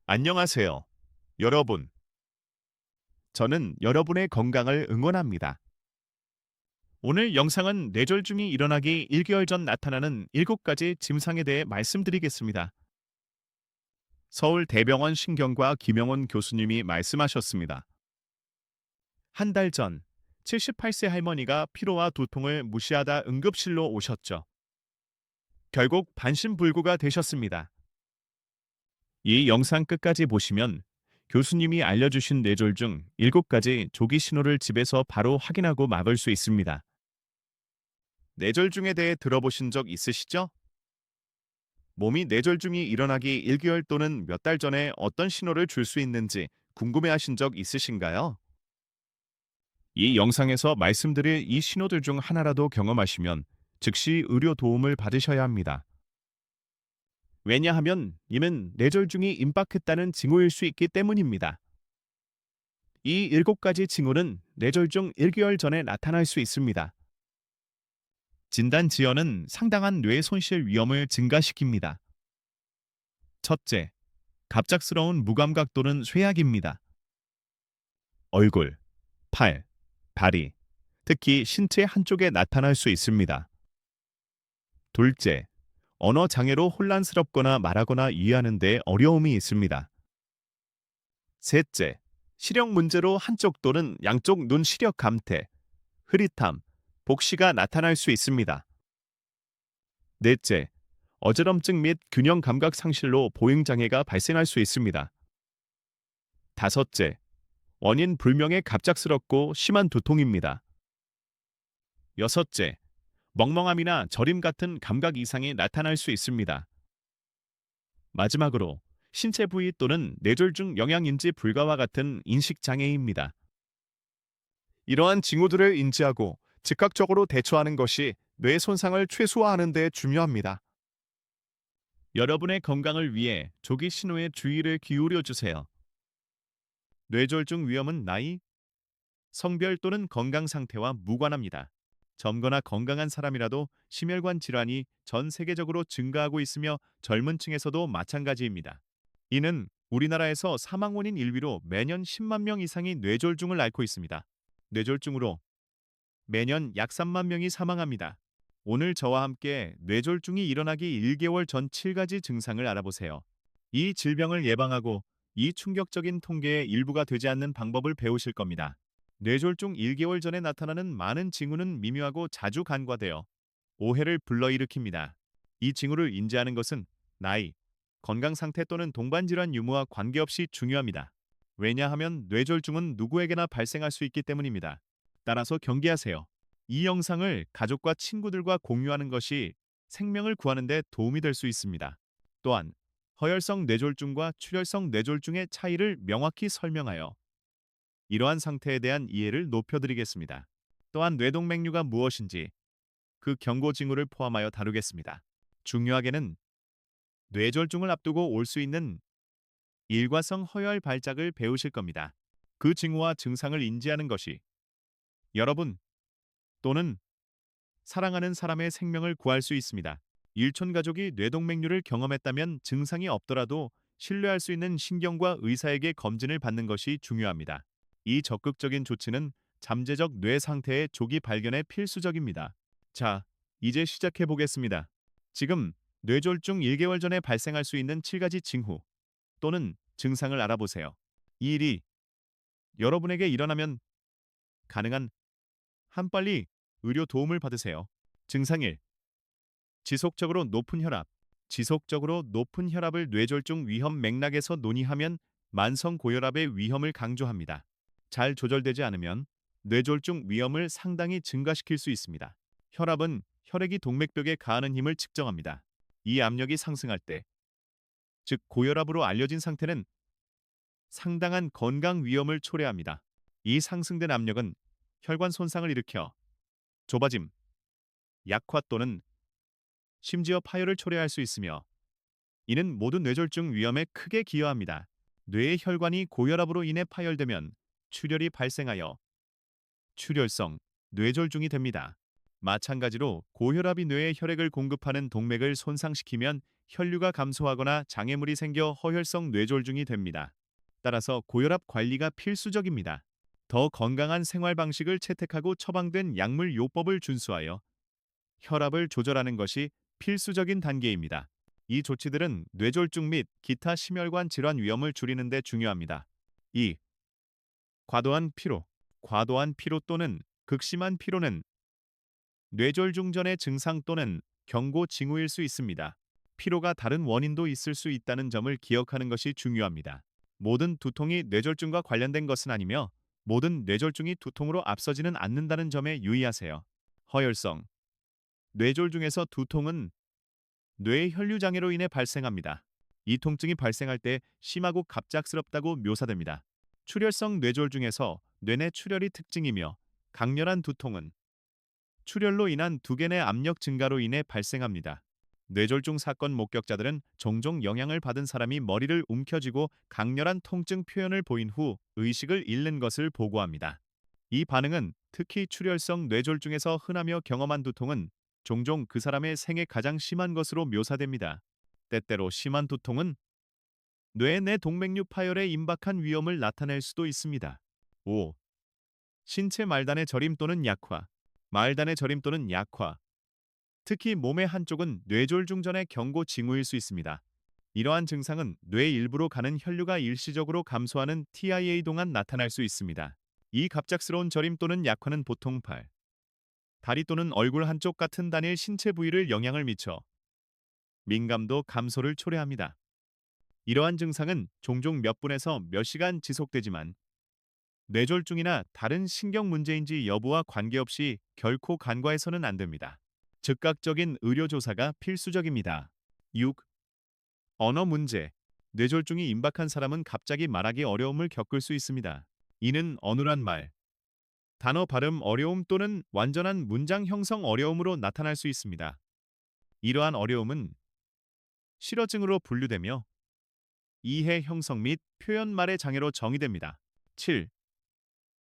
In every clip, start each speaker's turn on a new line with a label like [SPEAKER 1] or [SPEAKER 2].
[SPEAKER 1] 안녕하세요. 여러분, 저는 여러분의 건강을 응원합니다. 오늘 영상은 뇌졸중이 일어나기 1개월 전 나타나는 7가지 증상에 대해 말씀드리겠습니다. 서울대병원 신경과 김영원 교수님이 말씀하셨습니다. 한 달 전, 78세 할머니가 피로와 두통을 무시하다 응급실로 오셨죠. 결국 반신불구가 되셨습니다. 이 영상 끝까지 보시면 교수님이 알려주신 뇌졸중 7가지 조기 신호를 집에서 바로 확인하고 막을 수 있습니다. 뇌졸중에 대해 들어보신 적 있으시죠? 몸이 뇌졸중이 일어나기 1개월 또는 몇 달 전에 어떤 신호를 줄 수 있는지 궁금해하신 적 있으신가요? 이 영상에서 말씀드릴 이 신호들 중 하나라도 경험하시면 즉시 의료 도움을 받으셔야 합니다. 왜냐하면 이는 뇌졸중이 임박했다는 징후일 수 있기 때문입니다. 이 7가지 징후는 뇌졸중 1개월 전에 나타날 수 있습니다. 진단 지연은 상당한 뇌 손실 위험을 증가시킵니다. 첫째, 갑작스러운 무감각 또는 쇠약입니다. 얼굴, 팔, 다리, 특히 신체 한쪽에 나타날 수 있습니다. 둘째, 언어 장애로 혼란스럽거나 말하거나 이해하는 데 어려움이 있습니다. 셋째, 시력 문제로 한쪽 또는 양쪽 눈 시력 감퇴, 흐릿함, 복시가 나타날 수 있습니다. 넷째, 어지럼증 및 균형 감각 상실로 보행 장애가 발생할 수 있습니다. 다섯째, 원인 불명의 갑작스럽고 심한 두통입니다. 여섯째, 멍멍함이나 저림 같은 감각 이상이 나타날 수 있습니다. 마지막으로 신체 부위 또는 뇌졸중 영양인지 불가와 같은 인식 장애입니다. 이러한 징후들을 인지하고 즉각적으로 대처하는 것이 뇌 손상을 최소화하는 데 중요합니다. 여러분의 건강을 위해 조기 신호에 주의를 기울여 주세요. 뇌졸중 위험은 나이, 성별 또는 건강 상태와 무관합니다. 젊거나 건강한 사람이라도 심혈관 질환이 전 세계적으로 증가하고 있으며 젊은 층에서도 마찬가지입니다. 이는 우리나라에서 사망 원인 1위로 매년 10만 명 이상이 뇌졸중을 앓고 있습니다. 뇌졸중으로 매년 약 3만 명이 사망합니다. 오늘 저와 함께 뇌졸중이 일어나기 1개월 전 7가지 증상을 알아보세요. 이 질병을 예방하고 이 충격적인 통계의 일부가 되지 않는 방법을 배우실 겁니다. 뇌졸중 1개월 전에 나타나는 많은 징후는 미묘하고 자주 간과되어 오해를 불러일으킵니다. 이 징후를 인지하는 것은 나이, 건강 상태 또는 동반 질환 유무와 관계없이 중요합니다. 왜냐하면 뇌졸중은 누구에게나 발생할 수 있기 때문입니다. 따라서 경계하세요. 이 영상을 가족과 친구들과 공유하는 것이 생명을 구하는 데 도움이 될 수 있습니다. 또한 허혈성 뇌졸중과 출혈성 뇌졸중의 차이를 명확히 설명하여 이러한 상태에 대한 이해를 높여드리겠습니다. 또한 뇌동맥류가 무엇인지 그 경고 징후를 포함하여 다루겠습니다. 중요하게는 뇌졸중을 앞두고 올 수 있는 일과성 허혈 발작을 배우실 겁니다. 그 징후와 증상을 인지하는 것이 여러분 또는 사랑하는 사람의 생명을 구할 수 있습니다. 일촌 가족이 뇌동맥류를 경험했다면 증상이 없더라도 신뢰할 수 있는 신경과 의사에게 검진을 받는 것이 중요합니다. 이 적극적인 조치는 잠재적 뇌 상태의 조기 발견에 필수적입니다. 자, 이제 시작해 보겠습니다. 지금 뇌졸중 1개월 전에 발생할 수 있는 7가지 징후 또는 증상을 알아보세요. 이 일이 여러분에게 일어나면 가능한 한 빨리 의료 도움을 받으세요. 증상 1. 지속적으로 높은 혈압. 지속적으로 높은 혈압을 뇌졸중 위험 맥락에서 논의하면 만성 고혈압의 위험을 강조합니다. 잘 조절되지 않으면 뇌졸중 위험을 상당히 증가시킬 수 있습니다. 혈압은 혈액이 동맥벽에 가하는 힘을 측정합니다. 이 압력이 상승할 때, 즉 고혈압으로 알려진 상태는 상당한 건강 위험을 초래합니다. 이 상승된 압력은 혈관 손상을 일으켜 좁아짐, 약화 또는 심지어 파열을 초래할 수 있으며 이는 모든 뇌졸중 위험에 크게 기여합니다. 뇌의 혈관이 고혈압으로 인해 파열되면 출혈이 발생하여 출혈성 뇌졸중이 됩니다. 마찬가지로 고혈압이 뇌에 혈액을 공급하는 동맥을 손상시키면 혈류가 감소하거나 장애물이 생겨 허혈성 뇌졸중이 됩니다. 따라서 고혈압 관리가 필수적입니다. 더 건강한 생활 방식을 채택하고 처방된 약물 요법을 준수하여 혈압을 조절하는 것이 필수적인 단계입니다. 이 조치들은 뇌졸중 및 기타 심혈관 질환 위험을 줄이는 데 중요합니다. 2. 과도한 피로. 과도한 피로 또는 극심한 피로는 뇌졸중 전의 증상 또는 경고 징후일 수 있습니다. 피로가 다른 원인도 있을 수 있다는 점을 기억하는 것이 중요합니다. 모든 두통이 뇌졸중과 관련된 것은 아니며 모든 뇌졸중이 두통으로 앞서지는 않는다는 점에 유의하세요. 허혈성 뇌졸중에서 두통은 뇌 혈류 장애로 인해 발생합니다. 이 통증이 발생할 때 심하고 갑작스럽다고 묘사됩니다. 출혈성 뇌졸중에서 뇌내 출혈이 특징이며 강렬한 두통은 출혈로 인한 두개 내 압력 증가로 인해 발생합니다. 뇌졸중 사건 목격자들은 종종 영향을 받은 사람이 머리를 움켜쥐고 강렬한 통증 표현을 보인 후 의식을 잃는 것을 보고합니다. 이 반응은 특히 출혈성 뇌졸중에서 흔하며 경험한 두통은 종종 그 사람의 생애 가장 심한 것으로 묘사됩니다. 때때로 심한 두통은 뇌 내 동맥류 파열에 임박한 위험을 나타낼 수도 있습니다. 5. 신체 말단의 저림 또는 약화. 말단의 저림 또는 약화. 특히 몸의 한쪽은 뇌졸중 전의 경고 징후일 수 있습니다. 이러한 증상은 뇌 일부로 가는 혈류가 일시적으로 감소하는 TIA 동안 나타날 수 있습니다. 이 갑작스러운 저림 또는 약화는 보통 팔, 다리 또는 얼굴 한쪽 같은 단일 신체 부위를 영향을 미쳐 민감도 감소를 초래합니다. 이러한 증상은 종종 몇 분에서 몇 시간 지속되지만 뇌졸중이나 다른 신경 문제인지 여부와 관계없이 결코 간과해서는 안 됩니다. 즉각적인 의료 조사가 필수적입니다. 6. 언어 문제. 뇌졸중이 임박한 사람은 갑자기 말하기 어려움을 겪을 수 있습니다. 이는 어눌한 말, 단어 발음 어려움 또는 완전한 문장 형성 어려움으로 나타날 수 있습니다. 이러한 어려움은 실어증으로 분류되며 이해 형성 및 표현말의 장애로 정의됩니다. 7.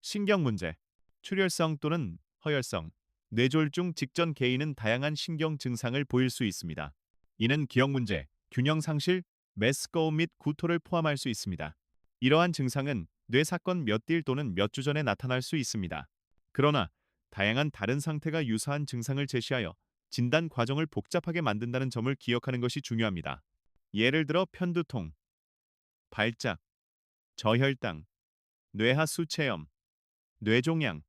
[SPEAKER 1] 신경 문제. 출혈성 또는 허혈성 뇌졸중 직전 개인은 다양한 신경 증상을 보일 수 있습니다. 이는 기억 문제, 균형 상실, 메스꺼움 및 구토를 포함할 수 있습니다. 이러한 증상은 뇌 사건 몇 일 또는 몇 주 전에 나타날 수 있습니다. 그러나 다양한 다른 상태가 유사한 증상을 제시하여 진단 과정을 복잡하게 만든다는 점을 기억하는 것이 중요합니다. 예를 들어 편두통, 발작, 저혈당, 뇌하 수체염, 뇌종양,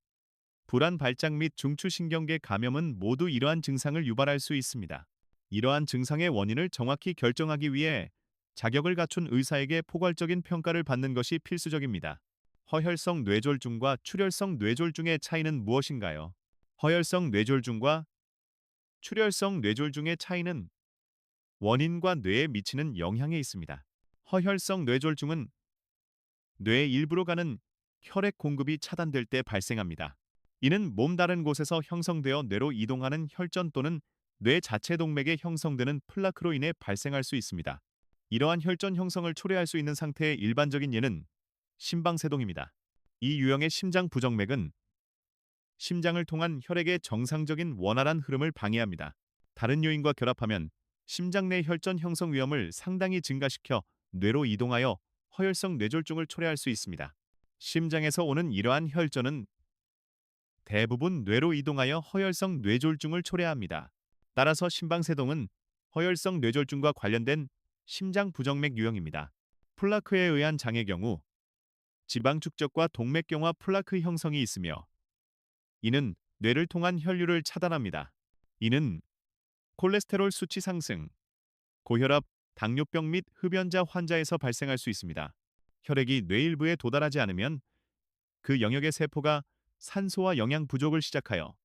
[SPEAKER 1] 불안 발작 및 중추신경계 감염은 모두 이러한 증상을 유발할 수 있습니다. 이러한 증상의 원인을 정확히 결정하기 위해 자격을 갖춘 의사에게 포괄적인 평가를 받는 것이 필수적입니다. 허혈성 뇌졸중과 출혈성 뇌졸중의 차이는 무엇인가요? 허혈성 뇌졸중과 출혈성 뇌졸중의 차이는 원인과 뇌에 미치는 영향에 있습니다. 허혈성 뇌졸중은 뇌 일부로 가는 혈액 공급이 차단될 때 발생합니다. 이는 몸 다른 곳에서 형성되어 뇌로 이동하는 혈전 또는 뇌 자체 동맥에 형성되는 플라크로 인해 발생할 수 있습니다. 이러한 혈전 형성을 초래할 수 있는 상태의 일반적인 예는 심방세동입니다. 이 유형의 심장 부정맥은 심장을 통한 혈액의 정상적인 원활한 흐름을 방해합니다. 다른 요인과 결합하면 심장 내 혈전 형성 위험을 상당히 증가시켜 뇌로 이동하여 허혈성 뇌졸중을 초래할 수 있습니다. 심장에서 오는 이러한 혈전은 대부분 뇌로 이동하여 허혈성 뇌졸중을 초래합니다. 따라서 심방세동은 허혈성 뇌졸중과 관련된 심장 부정맥 유형입니다. 플라크에 의한 장애 경우 지방 축적과 동맥경화 플라크 형성이 있으며 이는 뇌를 통한 혈류를 차단합니다. 이는 콜레스테롤 수치 상승, 고혈압, 당뇨병 및 흡연자 환자에서 발생할 수 있습니다. 혈액이 뇌 일부에 도달하지 않으면 그 영역의 세포가 산소와 영양 부족을 시작하여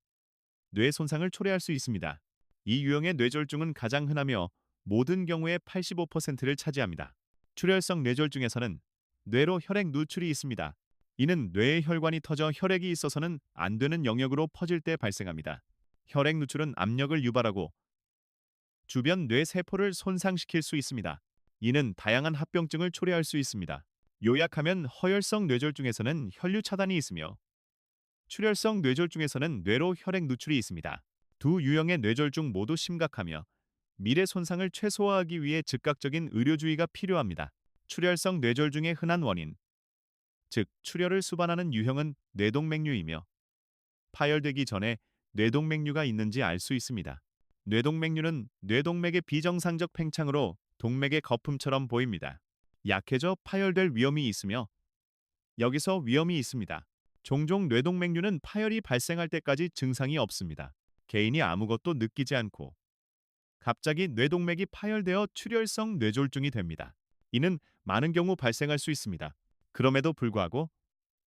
[SPEAKER 1] 뇌 손상을 초래할 수 있습니다. 이 유형의 뇌졸중은 가장 흔하며 모든 경우의 85%를 차지합니다. 출혈성 뇌졸중에서는 뇌로 혈액 누출이 있습니다. 이는 뇌의 혈관이 터져 혈액이 있어서는 안 되는 영역으로 퍼질 때 발생합니다. 혈액 누출은 압력을 유발하고 주변 뇌 세포를 손상시킬 수 있습니다. 이는 다양한 합병증을 초래할 수 있습니다. 요약하면 허혈성 뇌졸중에서는 혈류 차단이 있으며 출혈성 뇌졸중에서는 뇌로 혈액 누출이 있습니다. 두 유형의 뇌졸중 모두 심각하며 미래 손상을 최소화하기 위해 즉각적인 의료주의가 필요합니다. 출혈성 뇌졸중의 흔한 원인, 즉 출혈을 수반하는 유형은 뇌동맥류이며 파열되기 전에 뇌동맥류가 있는지 알 수 있습니다. 뇌동맥류는 뇌동맥의 비정상적 팽창으로 동맥의 거품처럼 보입니다. 약해져 파열될 위험이 있으며 여기서 위험이 있습니다. 종종 뇌동맥류는 파열이 발생할 때까지 증상이 없습니다. 개인이 아무것도 느끼지 않고 갑자기 뇌동맥이 파열되어 출혈성 뇌졸중이 됩니다. 이는 많은 경우 발생할 수 있습니다. 그럼에도 불구하고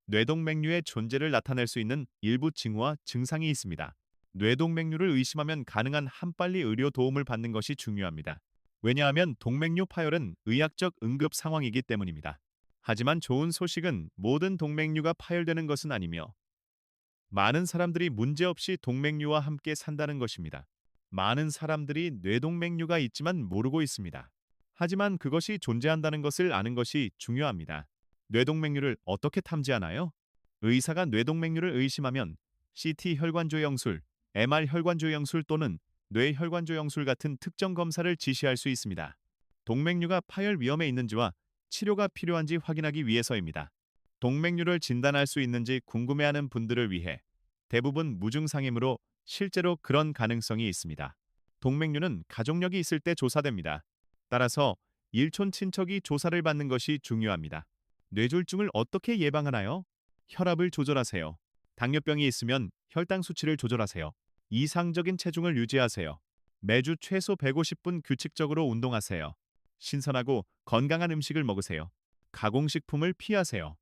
[SPEAKER 1] 뇌동맥류의 존재를 나타낼 수 있는 일부 징후와 증상이 있습니다. 뇌동맥류를 의심하면 가능한 한 빨리 의료 도움을 받는 것이 중요합니다. 왜냐하면 동맥류 파열은 의학적 응급 상황이기 때문입니다. 하지만 좋은 소식은 모든 동맥류가 파열되는 것은 아니며 많은 사람들이 문제없이 동맥류와 함께 산다는 것입니다. 많은 사람들이 뇌동맥류가 있지만 모르고 있습니다. 하지만 그것이 존재한다는 것을 아는 것이 중요합니다. 뇌동맥류를 어떻게 탐지하나요? 의사가 뇌동맥류를 의심하면 CT 혈관조영술, MR 혈관조영술 또는 뇌혈관조영술 같은 특정 검사를 지시할 수 있습니다. 동맥류가 파열 위험에 있는지와 치료가 필요한지 확인하기 위해서입니다. 동맥류를 진단할 수 있는지 궁금해하는 분들을 위해 대부분 무증상이므로 실제로 그런 가능성이 있습니다. 동맥류는 가족력이 있을 때 조사됩니다. 따라서 일촌 친척이 조사를 받는 것이 중요합니다. 뇌졸중을 어떻게 예방하나요? 혈압을 조절하세요. 당뇨병이 있으면 혈당 수치를 조절하세요. 이상적인 체중을 유지하세요. 매주 최소 150분 규칙적으로 운동하세요. 신선하고 건강한 음식을 먹으세요. 가공식품을 피하세요.